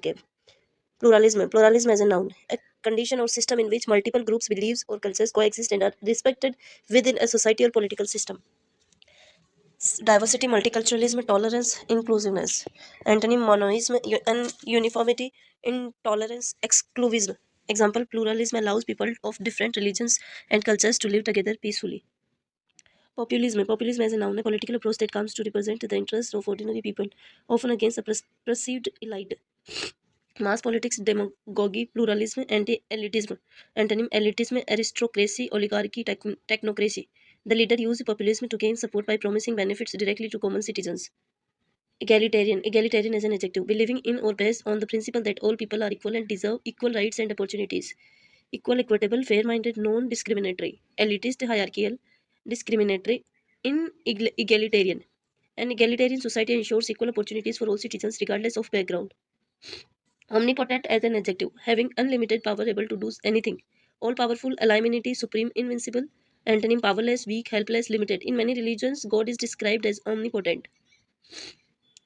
Okay. Pluralism as a noun, a condition or system in which multiple groups, beliefs, or cultures coexist and are respected within a society or political system. Diversity, multiculturalism, tolerance, inclusiveness. Antonym: monoism and uniformity, intolerance, exclusivism. Example: pluralism allows people of different religions and cultures to live together peacefully. Populism as a noun, a political approach that comes to represent the interests of ordinary people, often against a perceived elite. Mass politics, demagogy, pluralism, anti-elitism. Antonym: elitism, aristocracy, oligarchy, technocracy. The leader used populism to gain support by promising benefits directly to common citizens. Egalitarian as an adjective, believing in or based on the principle that all people are equal and deserve equal rights and opportunities. Equal, equitable, fair-minded, non-discriminatory. Elitist, hierarchical, discriminatory, egalitarian. An egalitarian society ensures equal opportunities for all citizens regardless of background. Omnipotent as an adjective, having unlimited power, able to do anything. All powerful, alienity, supreme, invincible. Antonym: powerless, weak, helpless, limited. In many religions, God is described as omnipotent.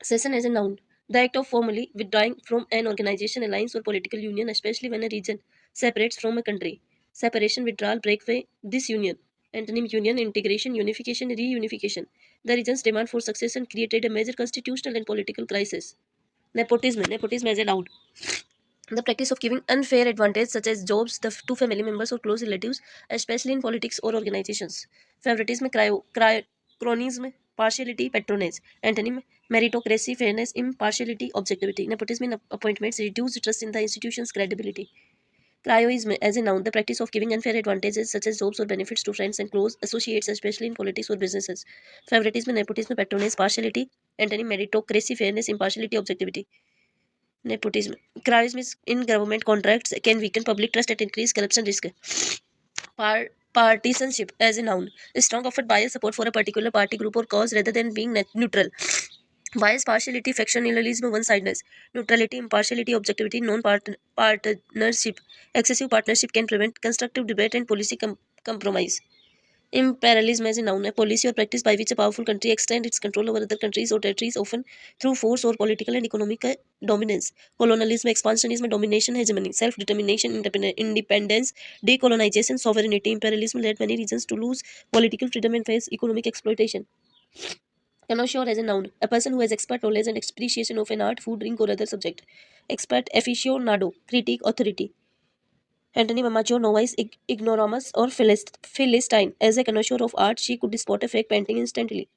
Cession as a noun, the act of formally withdrawing from an organization, alliance, or political union, especially when a region separates from a country. Separation, withdrawal, breakaway, disunion. Antonym: union, integration, unification, reunification. The region's demand for succession created a major constitutional and political crisis. Nepotism as a noun, the practice of giving unfair advantage such as jobs to family members or close relatives, especially in politics or organizations. Favoritism, cronyism, partiality, patronage. Antonym: meritocracy, fairness, impartiality, objectivity. Nepotism in appointments reduce trust in the institution's credibility. Cryoism as a noun, the practice of giving unfair advantages such as jobs or benefits to friends and close associates, especially in politics or businesses. Favoritism, nepotism, patronage, partiality. Antonym: meritocracy, fairness, impartiality, objectivity. Nepotism. Cryonism in government contracts can weaken public trust and increase corruption risk. Partisanship as a noun, a strong offered bias support for a particular party, group, or cause rather than being neutral. Bias, partiality, factionalism, one-sidedness. Neutrality, impartiality, objectivity, non-partnership. Excessive partnership can prevent constructive debate and policy compromise. Imperialism as a noun, a policy or practice by which a powerful country extends its control over other countries or territories, often through force or political and economic dominance. Colonialism, expansionism, domination, hegemony. Self-determination, independence, decolonization, sovereignty. Imperialism led many regions to lose political freedom and face economic exploitation. Connoisseur as a noun, a person who has expert knowledge and appreciation of an art, food, drink, or other subject. Expert, aficionado, critic, authority. Antonym: amateur, novice, ignoramus, or philistine. As a connoisseur of art, she could spot a fake painting instantly.